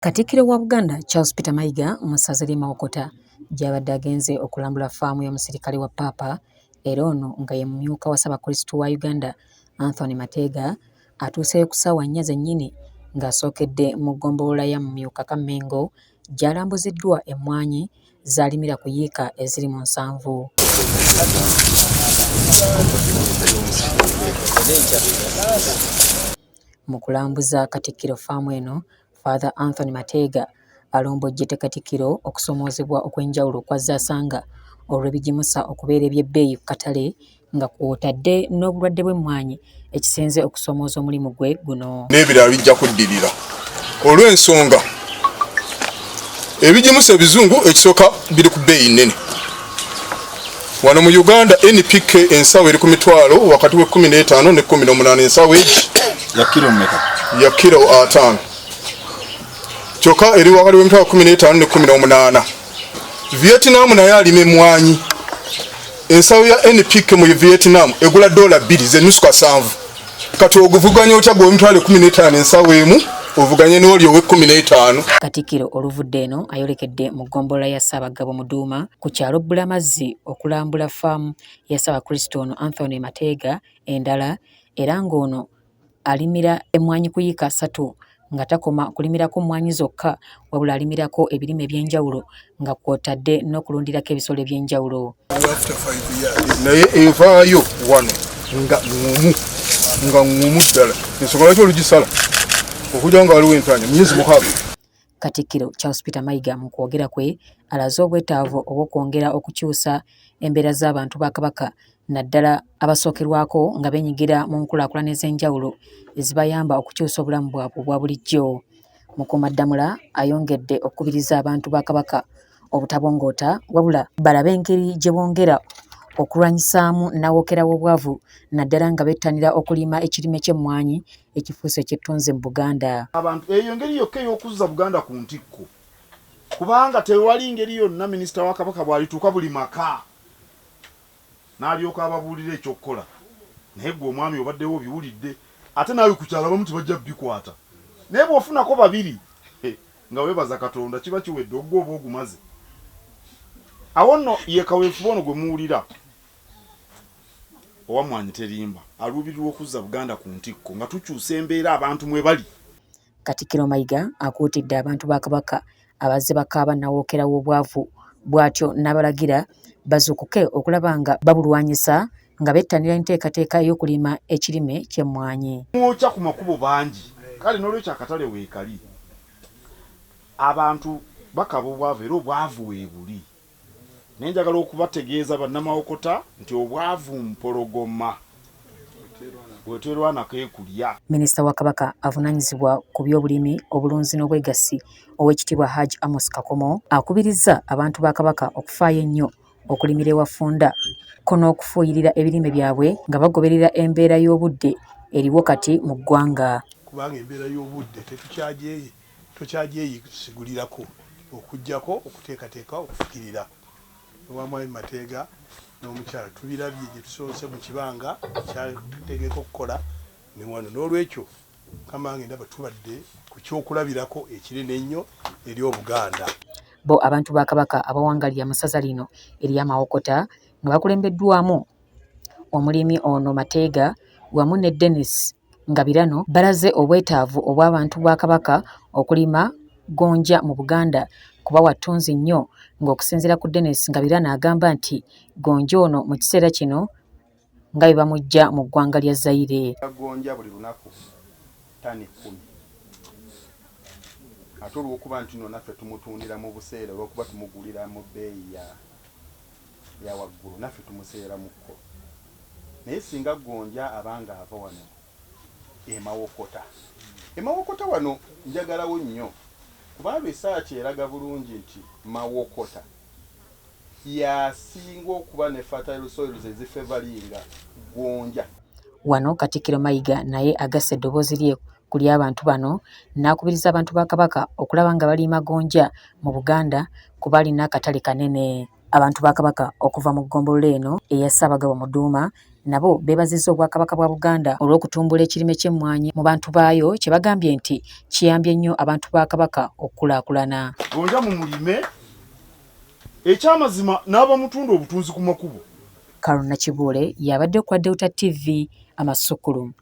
Katikkiro wa Buganda Charles Peter Mayiga mu ssaza ly'e Mawokota gy'abadde agenze okulambula ffaamu y'omusirikale wa Ppaapa era ono nga ye mumyuka wa Ssaabakrisitu wa Uganda Anthony Mateega atuuseyo ku ssaawa 4 zennyini ng'asookedde mu ggombolola ya Mumyuka Kammengo gy'alambuziddwa emmwanyi z'alimira ku yiika eziri mu 7. Mu kulambuza Katikkiro ffaamu eno, Father Anthony Mateega alombojjete Katikkiro okusoomoozebwa okw'enjawulo kw'azze asanga olw'ebigimusa okubeera eby'ebbeeyi ku katale nga kw'otadde n'obulwadde bw'emmwanyi ekisenze okusoomooza omulimu gwe guno. N'ebirala bijja kuddirira olw'ensonga ebigimusa ebizungu ekisooka biri ku bbeeyi nnene. Wano mu Uganda NPK ensawo eri ku mitwalo wakati we 15 ne 18 ensawo egi ya kilo 5. Kyokka eri wakati w'emitwalo 15 ne 18. Vietnam naye alima emmwanyi. Ensawo ya NPK mu Vietnam egula $2 zenusu kasanvu. Kati oguvuganya otya gwe emitwalo 15 ensawo emu ovuganye n'oli owe 15. Katikkiro oluvudde eno ayolekedde mu ggombolola ya Ssaabagabo Muduuma ku kyalo Bulamazzi okulambula ffaamu ya Ssaabakrisitu ono Anthony Mateega endala era ng'ono alimira emmwanyi ku yiika 3 nga takoma kulimirako mmwanyi zokka wabula alimirako ebirime eby'enjawulo nga kw'otadde n'okulundirako ebisolo eby'enjawulo. Naye evaayo wano nga ngumu ddala ensonga lwaki olugisala okugira nga waliwo empanya myezi 6. Katikkiro Charles Peter Mayiga mu kwogera kwe alaze obwetaavu obw'okwongera okukyusa embeera z'abantu ba Kabaka naddala abasookerwako nga beenyigira mu nkulaakulana ez'enjawulo ezibayamba okukyusa obulamu bwabwe obwa bulijjo. Mukuumaddamula ayongedde okukubiriza abantu ba Kabaka obutabongoota wabula balabe engeri gye bongera okulwanyisaamu n'awookera w'obwavu naddala nga bettanira okulima ekirime ky'emmwanyi ekifuuse ekyettunze mu Buganda. Abantu eyo ngeri yokka ey'okuzza Buganda ku ntikko kubanga tewali ngeri yonna minisita wa Kabaka bw'alituuka buli maka n'alyoka ababuulira ekyokkola naye gwe omwami obaddewo obiwulidde ate naawe ku kyalo abamu tebajja bikwata naye bw'ofunako babiri nga weebaza Katonda kiba kiwedde ogwo oba ogumaze. Awo nno ye kaweefube ono gwe muwulira owamwanyi terimba aluubirirwa okuzza Buganda ku ntikko nga tukyusa embeera abantu mwe bali. Katikkiro Mayiga akuutidde abantu ba Kabaka abazze bakaaba n'awookera w'obwavu bw'atyo n'abalagira bazuukuke okulaba nga babulwanyisa nga bettanira enteekateeka y'okulima ekirime ky'emmwanyi. Mwokya ku makubo bangi kale n'olwekyo akatale weekali abantu bakaba obwavu era obwavu weebuli. Nenjagala okubategeeza bannamawokota nti obwavu mpologoma bweterwa nakeekulya. Minisita wa Kabaka avunaanyizibwa ku by'obulimi obulunzi n'obwegassi Oweekitiibwa Hajji Amos Kakomo akubirizza abantu ba Kabaka okufaayo ennyo okulimira ewafunda ko n'okufuuyirira ebirime byabwe nga bagoberera embeera y'obudde eriwo kati mu ggwanga. Kubanga embeera y'obudde tokyagyeyisigulirako okuggyako okuteekateeka okufikirira. Owamwami Mateega n'omukyala tubirabye gye tusoose mu kibanga kyategeka okukola ne wano n'olwekyo kamange ndaba tubadde ku kyokulabirako ekinene ennyo eri Obuganda. Bo abantu ba Kabaka abawangalira mu ssaza lino erya Mawokota nga bakulembeddwamu omulimi ono Mateega wamu ne Dennis Ngabirano balaze obwetaavu obw'abantu ba Kabaka okulima gonja mu Buganda kuba wattunzi nnyo ng'okusinziira ku Dennis Ngabirano agamba nti gonja ono mu kiseera kino nga bwe bamujja mu ggwanga lya Zaire. Gonja buli lunaku ttani 10 ate olw'okuba nti no naffe tumutundira mu buseera olw'okuba tumugulira mu bbeeyi ya waggulu naffe tumuseera mukko naye singa gonja abanga ava wano Mawokota wano njagalawo nnyo kuba risaaki eraga bulungi nti Mawokota yasinga okuba ne fertile soils ezifevalinga gonja. Wano Katikkiro Mayiga naye agasse eddoboozi lye ku ly'abantu bano n'akubiriza abantu ba Kabaka okulaba nga balima gonja mu Buganda kuba alina akatale kanene. Abantu ba Kabaka okuva mu ggombolola eno eya Ssaabagabo Muduuma nabo beebazizza Obwakabaka bwa Buganda olw'okutumbula ekirime ky'emmwanyi mu bantu baayo kye bagambye nti kiyambye nnyo abantu ba Kabaka okukulaakulana. Gonja mu mulime ekyamazima n'abamutunda obutunzi ku makubo. Karuna Kibuule y'abadde ku Delta TV Amasukulu.